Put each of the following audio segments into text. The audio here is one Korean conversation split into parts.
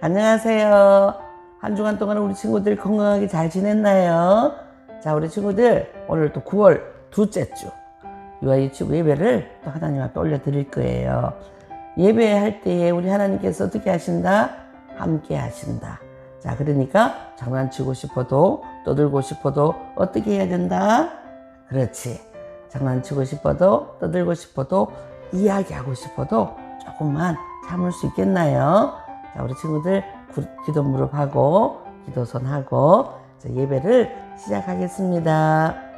안녕하세요. 한 주간 동안 우리 친구들 건강하게 잘 지냈나요? 자, 우리 친구들 오늘 또 9월 둘째 주 유아유치부 예배를 또 하나님 앞에 올려드릴 거예요. 예배할 때에 우리 하나님께서 어떻게 하신다? 함께 하신다. 자, 그러니까 장난치고 싶어도 떠들고 싶어도 어떻게 해야 된다? 그렇지. 장난치고 싶어도 떠들고 싶어도 이야기하고 싶어도 조금만 참을 수 있겠나요? 자, 우리 친구들 기도 무릎하고 기도선 하고 예배를 시작하겠습니다.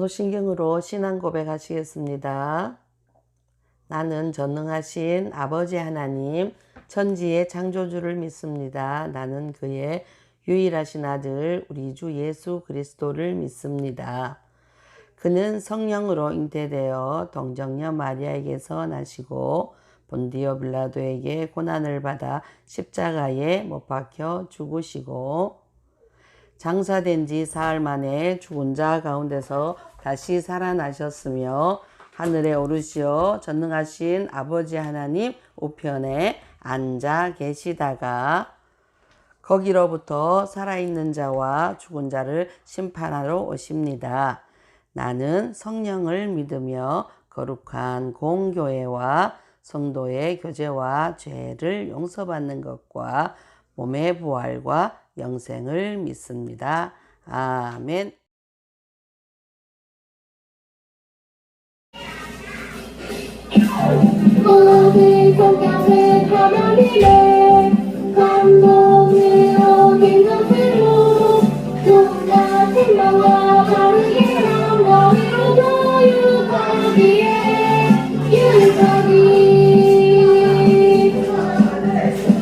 사도신경으로 신앙 고백하시겠습니다. 나는 전능하신 아버지 하나님 천지의 창조주를 믿습니다. 나는 그의 유일하신 아들 우리 주 예수 그리스도를 믿습니다. 그는 성령으로 잉태되어 동정녀 마리아에게서 나시고 본디오 빌라도에게 고난을 받아 십자가에 못 박혀 죽으시고 장사된 지 사흘 만에 죽은 자 가운데서 다시 살아나셨으며 하늘에 오르시어 전능하신 아버지 하나님 우편에 앉아 계시다가 거기로부터 살아있는 자와 죽은 자를 심판하러 오십니다. 나는 성령을 믿으며 거룩한 공교회와 성도의 교제와 죄를 용서받는 것과 몸의 부활과 영생을 믿습니다. 아멘. 모든 성격은 하나님의 감동으로 된 것으로 또 생명과 바르게 한 너희로도 유익하기에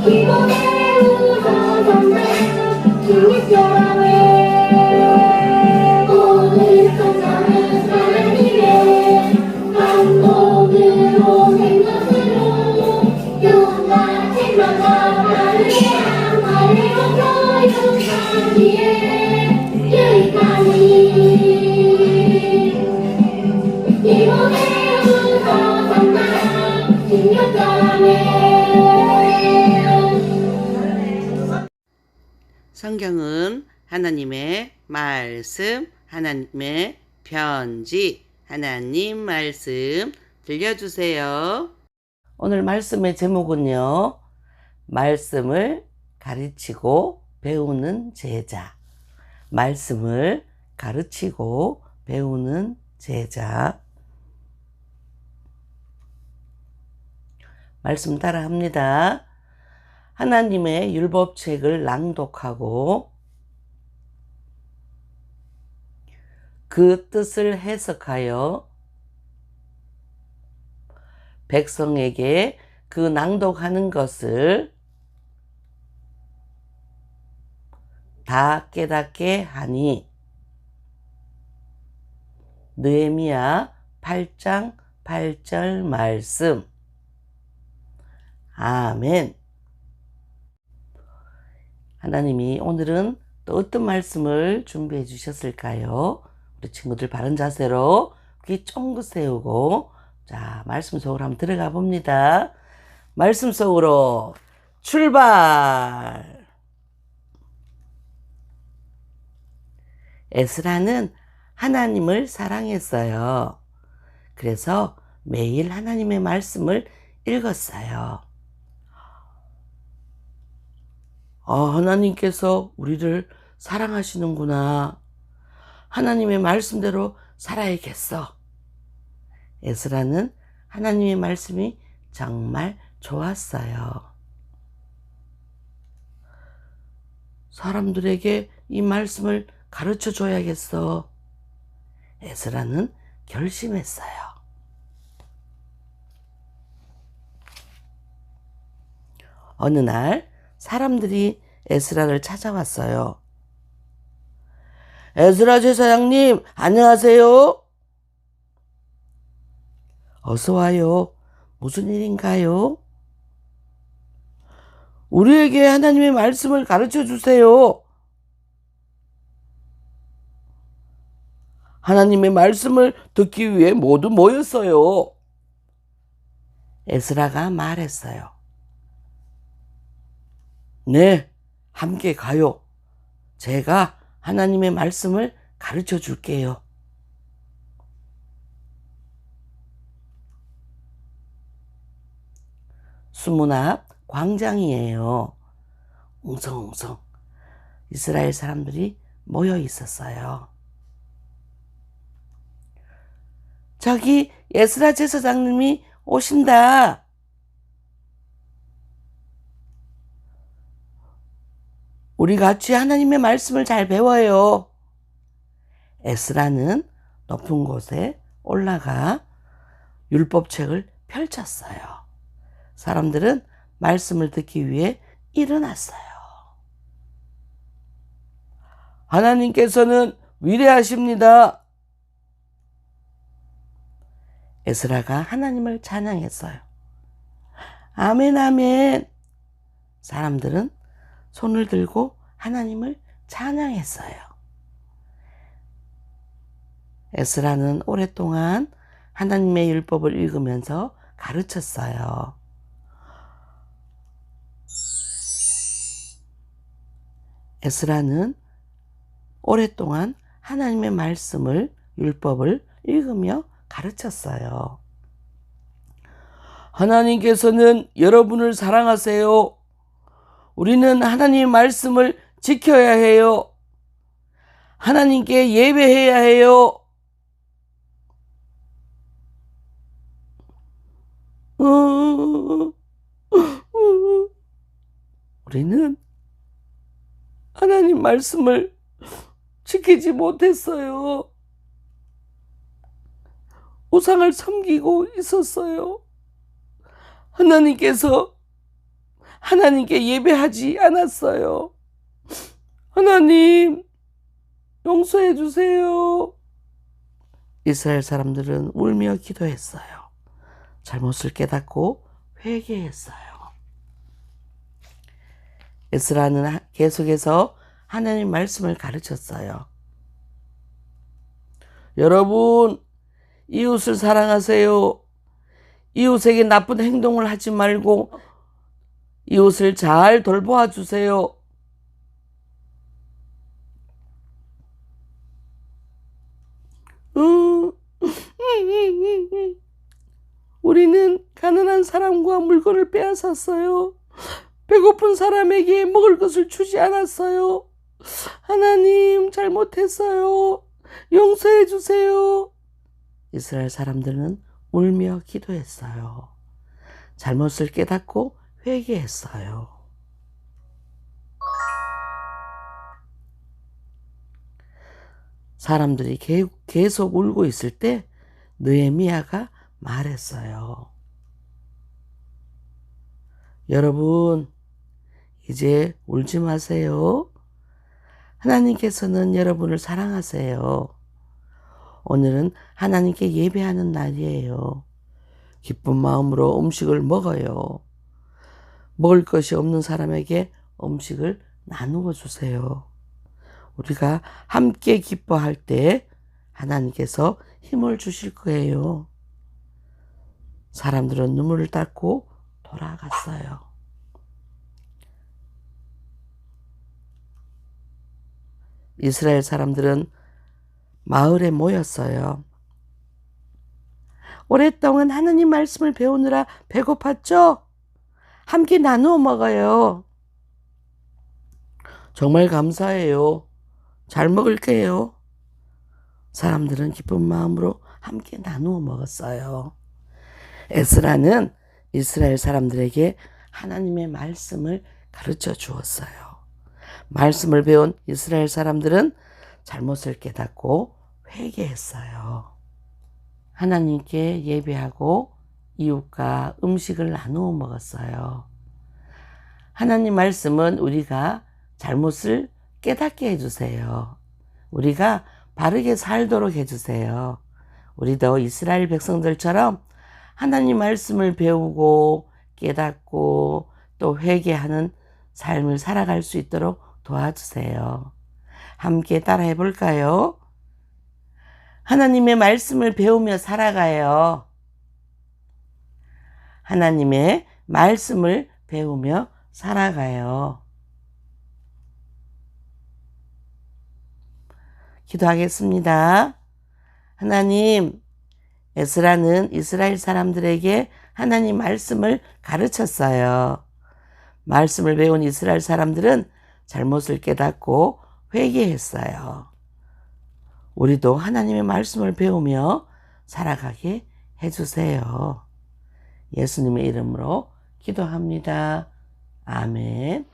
기본에 우선 선배 감사하네. 성경은 하나님의 말씀, 하나님의 편지, 하나님 말씀 들려주세요. 오늘 말씀의 제목은요, 말씀을 가르치고 배우는 제자. 말씀을 가르치고 배우는 제자. 말씀 따라 합니다. 하나님의 율법책을 낭독하고 그 뜻을 해석하여 백성에게 그 낭독하는 것을 다 깨닫게 하니. 느헤미야 8장 8절 말씀. 아멘. 하나님이 오늘은 또 어떤 말씀을 준비해 주셨을까요? 우리 친구들 바른 자세로 귀 쫑긋 세우고, 자, 말씀 속으로 한번 들어가 봅니다. 말씀 속으로 출발! 에스라는 하나님을 사랑했어요. 그래서 매일 하나님의 말씀을 읽었어요. 하나님께서 우리를 사랑하시는구나. 하나님의 말씀대로 살아야겠어. 에스라는 하나님의 말씀이 정말 좋았어요. 사람들에게 이 말씀을 가르쳐 줘야겠어. 에스라는 결심했어요. 어느 날 사람들이 에스라를 찾아왔어요. 에스라 제사장님, 안녕하세요. 어서 와요. 무슨 일인가요? 우리에게 하나님의 말씀을 가르쳐 주세요. 하나님의 말씀을 듣기 위해 모두 모였어요. 에스라가 말했어요. 네, 함께 가요. 제가 하나님의 말씀을 가르쳐 줄게요. 수문 앞 광장이에요. 웅성웅성 이스라엘 사람들이 모여 있었어요. 저기 에스라 제사장님이 오신다. 우리 같이 하나님의 말씀을 잘 배워요. 에스라는 높은 곳에 올라가 율법책을 펼쳤어요. 사람들은 말씀을 듣기 위해 일어났어요. 하나님께서는 위대하십니다. 에스라가 하나님을 찬양했어요. 아멘, 아멘. 사람들은 손을 들고 하나님을 찬양했어요. 에스라는 오랫동안 하나님의 율법을 읽으면서 가르쳤어요. 에스라는 오랫동안 하나님의 말씀을, 율법을 읽으며 가르쳤어요. 하나님께서는 여러분을 사랑하세요. 우리는 하나님의 말씀을 지켜야 해요. 하나님께 예배해야 해요. 우리는 하나님 말씀을 지키지 못했어요. 우상을 섬기고 있었어요. 하나님께 예배하지 않았어요. 하나님, 용서해 주세요. 이스라엘 사람들은 울며 기도했어요. 잘못을 깨닫고 회개했어요. 에스라는 계속해서 하나님 말씀을 가르쳤어요. 여러분, 이웃을 사랑하세요. 이웃에게 나쁜 행동을 하지 말고 이웃을 잘 돌보아 주세요. 우리는 가난한 사람과 물건을 빼앗았어요. 배고픈 사람에게 먹을 것을 주지 않았어요. 하나님, 잘못했어요. 용서해 주세요. 이스라엘 사람들은 울며 기도했어요. 잘못을 깨닫고 회개했어요. 사람들이 계속 울고 있을 때 느헤미야가 말했어요. 여러분, 이제 울지 마세요. 하나님께서는 여러분을 사랑하세요. 오늘은 하나님께 예배하는 날이에요. 기쁜 마음으로 음식을 먹어요. 먹을 것이 없는 사람에게 음식을 나누어 주세요. 우리가 함께 기뻐할 때 하나님께서 힘을 주실 거예요. 사람들은 눈물을 닦고 돌아갔어요. 이스라엘 사람들은 마을에 모였어요. 오랫동안 하나님 말씀을 배우느라 배고팠죠? 함께 나누어 먹어요. 정말 감사해요. 잘 먹을게요. 사람들은 기쁜 마음으로 함께 나누어 먹었어요. 에스라는 이스라엘 사람들에게 하나님의 말씀을 가르쳐 주었어요. 말씀을 배운 이스라엘 사람들은 잘못을 깨닫고 회개했어요. 하나님께 예배하고 이웃과 음식을 나누어 먹었어요. 하나님 말씀은 우리가 잘못을 깨닫게 해주세요. 우리가 바르게 살도록 해주세요. 우리도 이스라엘 백성들처럼 하나님 말씀을 배우고 깨닫고 또 회개하는 삶을 살아갈 수 있도록 도와주세요. 함께 따라해 볼까요? 하나님의 말씀을 배우며 살아가요. 하나님의 말씀을 배우며 살아가요. 기도하겠습니다. 하나님, 에스라는 이스라엘 사람들에게 하나님 말씀을 가르쳤어요. 말씀을 배운 이스라엘 사람들은 잘못을 깨닫고 회개했어요. 우리도 하나님의 말씀을 배우며 살아가게 해주세요. 예수님의 이름으로 기도합니다. 아멘.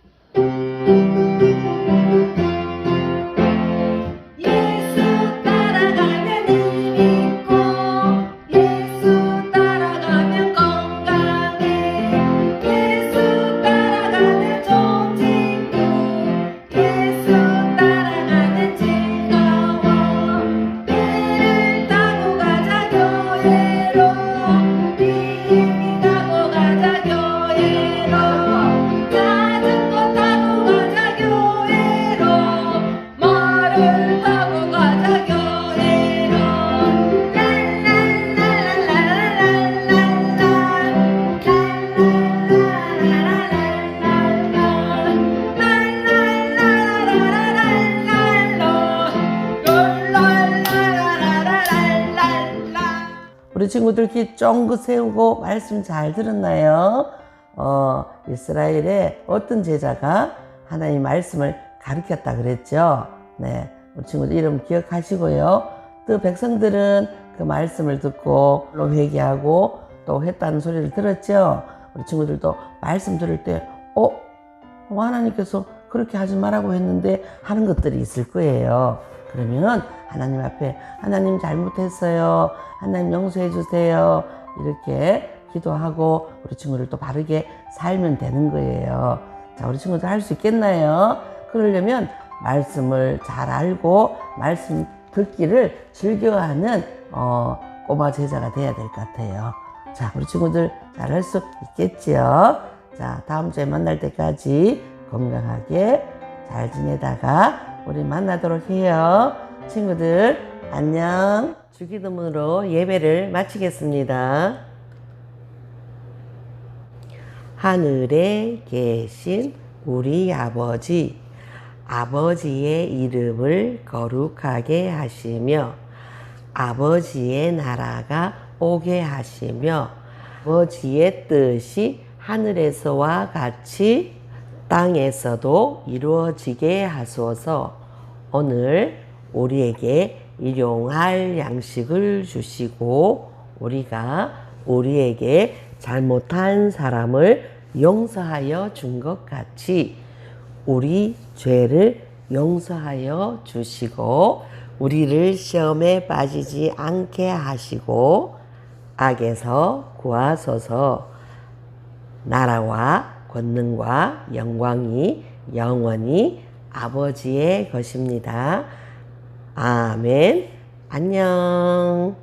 우리 친구들 귀 쫑긋 세우고 말씀 잘 들었나요? 이스라엘의 어떤 제자가 하나님 말씀을 가르쳤다 그랬죠? 네, 우리 친구들 이름 기억하시고요. 또 백성들은 그 말씀을 듣고 회개하고 또 했다는 소리를 들었죠? 우리 친구들도 말씀 들을 때 하나님께서 그렇게 하지 말라고 했는데 하는 것들이 있을 거예요. 그러면 하나님 앞에 하나님 잘못했어요. 하나님 용서해 주세요. 이렇게 기도하고 우리 친구들 또 바르게 살면 되는 거예요. 자, 우리 친구들 할 수 있겠나요? 그러려면 말씀을 잘 알고 말씀 듣기를 즐겨하는 꼬마 제자가 돼야 될 것 같아요. 자, 우리 친구들 잘 할 수 있겠지요? 자, 다음 주에 만날 때까지 건강하게 잘 지내다가 우리 만나도록 해요. 친구들 안녕. 주기도문으로 예배를 마치겠습니다. 하늘에 계신 우리 아버지, 아버지의 이름을 거룩하게 하시며 아버지의 나라가 오게 하시며 아버지의 뜻이 하늘에서와 같이 땅에서도 이루어지게 하소서. 오늘 우리에게 일용할 양식을 주시고 우리가 우리에게 잘못한 사람을 용서하여 준 것 같이 우리 죄를 용서하여 주시고 우리를 시험에 빠지지 않게 하시고 악에서 구하소서. 나라와 권능과 영광이 영원히 아버지의 것입니다. 아멘. 안녕.